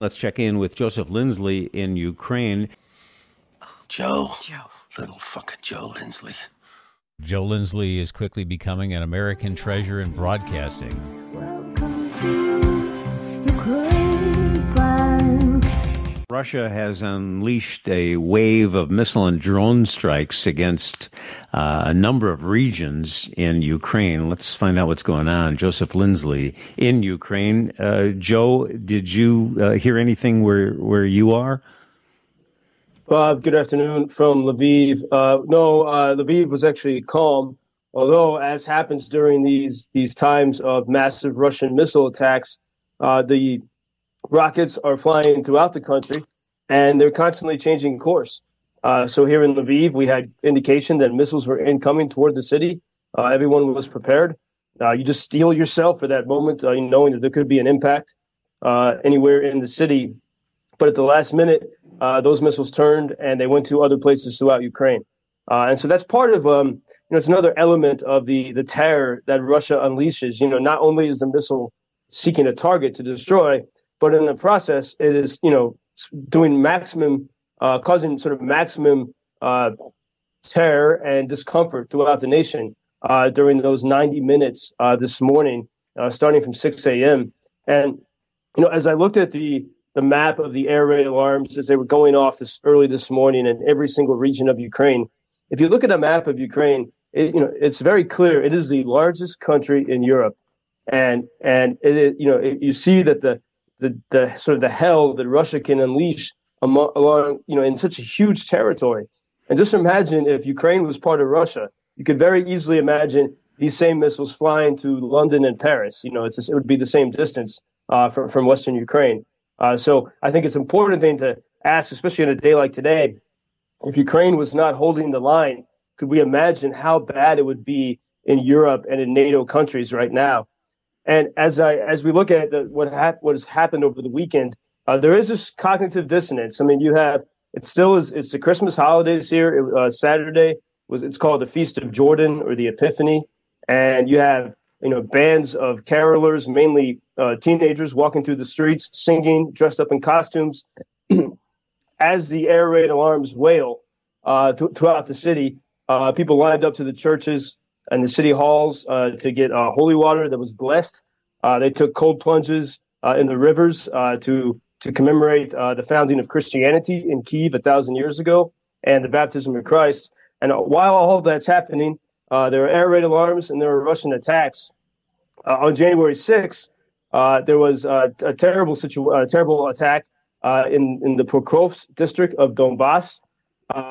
Let's check in with Joseph Lindsley in Ukraine. Joe. Little fucking Joe Lindsley. Joe Lindsley is quickly becoming an American treasure in broadcasting. Welcome to Ukraine Bank. Russia has unleashed a wave of missile and drone strikes against a number of regions in Ukraine. Let's find out what's going on. Joseph Lindsley in Ukraine. Joe, did you hear anything where you are? Bob, good afternoon from Lviv. No, Lviv was actually calm, although, as happens during these times of massive Russian missile attacks, the rockets are flying throughout the country, and they're constantly changing course. So here in Lviv, we had indication that missiles were incoming toward the city. Everyone was prepared. You just steel yourself for that moment, knowing that there could be an impact anywhere in the city. But at the last minute, those missiles turned and they went to other places throughout Ukraine. And so that's part of, it's another element of the terror that Russia unleashes. Not only is the missile seeking a target to destroy, but in the process, it is, doing maximum, causing sort of maximum terror and discomfort throughout the nation during those 90 minutes this morning, starting from 6 a.m. And, as I looked at the map of the air raid alarms as they were going off early this morning in every single region of Ukraine, if you look at a map of Ukraine, it's very clear. It is the largest country in Europe. And you see that the sort of the hell that Russia can unleash along, in such a huge territory. And just imagine if Ukraine was part of Russia, you could very easily imagine these same missiles flying to London and Paris. It would be the same distance from Western Ukraine. So I think it's an important thing to ask, especially on a day like today, if Ukraine was not holding the line, could we imagine how bad it would be in Europe and in NATO countries right now? And as we look at what has happened over the weekend, there is this cognitive dissonance. I mean, it's the Christmas holidays here. Saturday it's called the Feast of Jordan or the Epiphany, and you have bands of carolers, mainly teenagers, walking through the streets, singing, dressed up in costumes, as the air raid alarms wail throughout the city. People lined up to the churches and the city halls to get holy water that was blessed. They took cold plunges in the rivers to commemorate the founding of Christianity in Kyiv 1,000 years ago and the baptism of Christ. And while all of that's happening, there are air raid alarms and there are Russian attacks. On January 6th, there was a terrible attack in the Pokrovsk district of Donbass,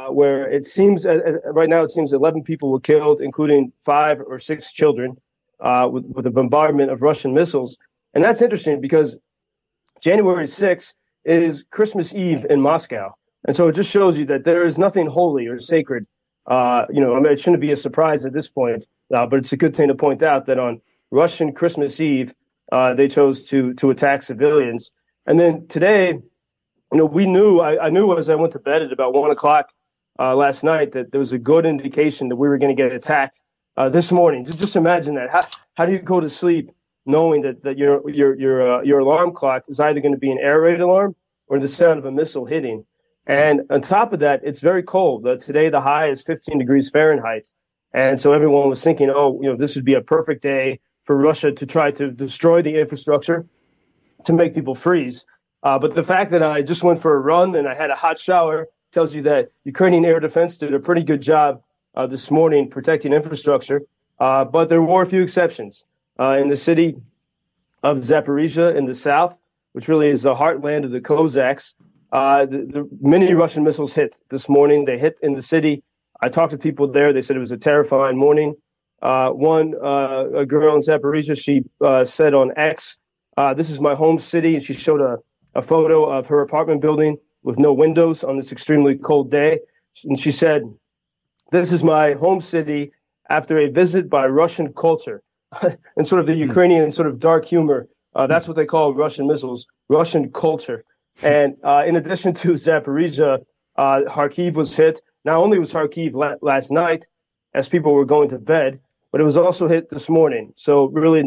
where it seems right now 11 people were killed, including 5 or 6 children, with a bombardment of Russian missiles. And that's interesting because January 6th is Christmas Eve in Moscow. And so it just shows you that there is nothing holy or sacred. It shouldn't be a surprise at this point, but it's a good thing to point out that on Russian Christmas Eve, they chose to attack civilians. And then today, I knew as I went to bed at about 1 o'clock last night that there was a good indication that we were going to get attacked this morning. Just imagine that. How do you go to sleep knowing that your alarm clock is either going to be an air raid alarm or the sound of a missile hitting? And on top of that, it's very cold. Today, the high is 15 degrees Fahrenheit. And so everyone was thinking, this would be a perfect day for Russia to try to destroy the infrastructure to make people freeze. But the fact that I just went for a run and I had a hot shower tells you that Ukrainian air defense did a pretty good job this morning protecting infrastructure. But there were a few exceptions. In the city of Zaporizhia in the south, which really is the heartland of the Cossacks, the many Russian missiles hit this morning. They hit in the city. I talked to people there. They said it was a terrifying morning. A girl in Zaporizhia, she said on X, this is my home city. And she showed a photo of her apartment building with no windows on this extremely cold day. And she said, this is my home city after a visit by Russian culture. And sort of the Ukrainian sort of dark humor. That's what they call Russian missiles, Russian culture. And in addition to Zaporizhia, Kharkiv was hit. Not only was Kharkiv last night as people were going to bed, but it was also hit this morning. So really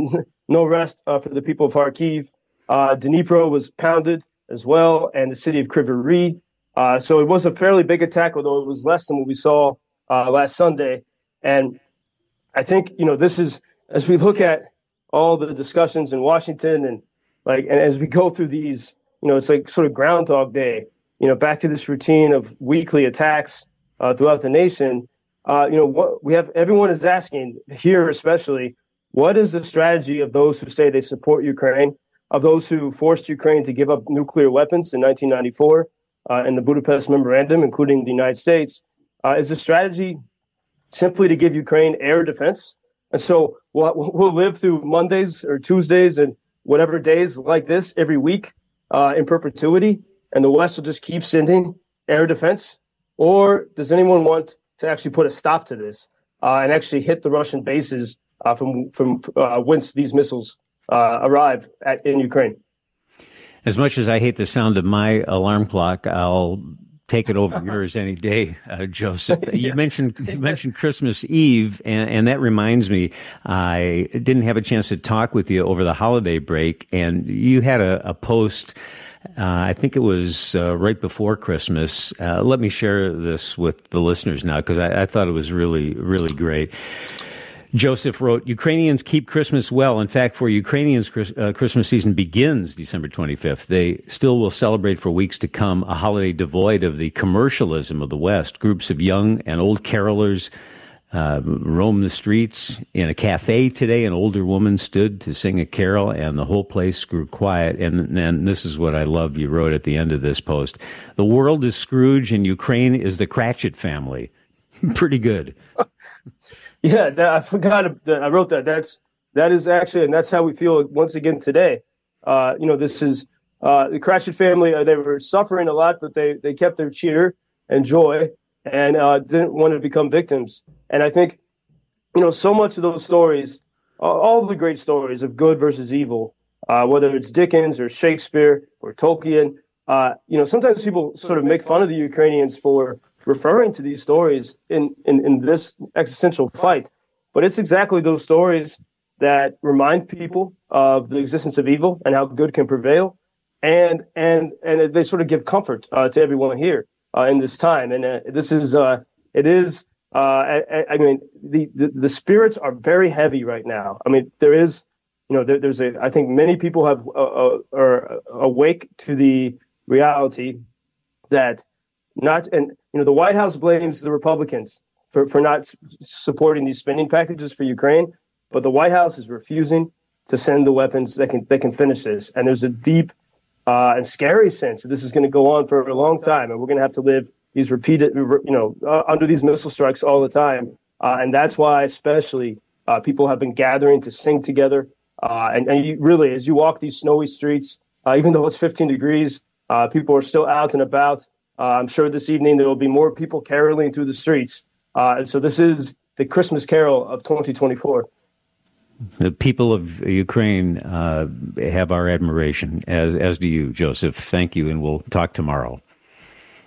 no rest for the people of Kharkiv. Dnipro was pounded as well, and the city of Kryvyi Rih. So it was a fairly big attack, although it was less than what we saw last Sunday. And I think, this is, as we look at all the discussions in Washington and as we go through these, it's like sort of Groundhog Day, back to this routine of weekly attacks throughout the nation. Everyone is asking here, especially, what is the strategy of those who say they support Ukraine, of those who forced Ukraine to give up nuclear weapons in 1994 in the Budapest Memorandum, including the United States? Is the strategy simply to give Ukraine air defense? And so we'll live through Mondays or Tuesdays and whatever days like this every week in perpetuity, and the West will just keep sending air defense? Or does anyone want to actually put a stop to this and actually hit the Russian bases from whence these missiles arrive in Ukraine? As much as I hate the sound of my alarm clock, I'll take it over yours any day, Joseph. Yeah. You mentioned Christmas Eve, and that reminds me, I didn't have a chance to talk with you over the holiday break, and you had a post, I think it was right before Christmas. Let me share this with the listeners now, because I thought it was really, really great. Joseph wrote, Ukrainians keep Christmas well. In fact, for Ukrainians, Christmas season begins December 25th. They still will celebrate for weeks to come, a holiday devoid of the commercialism of the West. Groups of young and old carolers roam the streets. In a cafe today, an older woman stood to sing a carol, and the whole place grew quiet. And this is what I love you wrote at the end of this post. The world is Scrooge, and Ukraine is the Cratchit family. Pretty good. Yeah, I forgot that I wrote that. That is actually, and that's how we feel once again today. This is the Cratchit family. They were suffering a lot, but they kept their cheer and joy and didn't want to become victims. And I think, so much of those stories, all the great stories of good versus evil, whether it's Dickens or Shakespeare or Tolkien, sometimes people sort of make fun of the Ukrainians for referring to these stories in this existential fight. But it's exactly those stories that remind people of the existence of evil and how good can prevail. And they sort of give comfort to everyone here in this time. And this is, it is, I mean, the spirits are very heavy right now. I mean, there is, I think many people are awake to the reality that the White House blames the Republicans for not supporting these spending packages for Ukraine, but the White House is refusing to send the weapons that can finish this. And there's a deep and scary sense that this is going to go on for a long time, and we're going to have to live these repeated, under these missile strikes all the time. And that's why, especially, people have been gathering to sing together. And you really, as you walk these snowy streets, even though it's 15 degrees, people are still out and about. I'm sure this evening there will be more people caroling through the streets. And so this is the Christmas carol of 2024. The people of Ukraine have our admiration, as do you, Joseph. Thank you, and we'll talk tomorrow.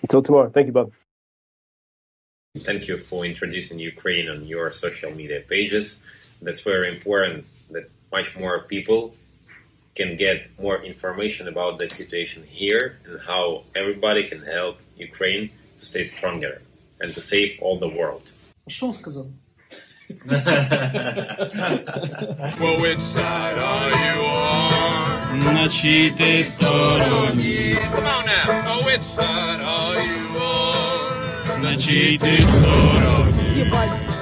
Until tomorrow. Thank you, Bob. Thank you for introducing Ukraine on your social media pages. That's very important that much more people can get more information about the situation here and how everybody can help Ukraine to stay stronger and to save all the world. Что он сказал? Well, which side are you on? На чьей ты стороне? Come on now. Oh, which side are you on? На чьей ты стороне? Ебать.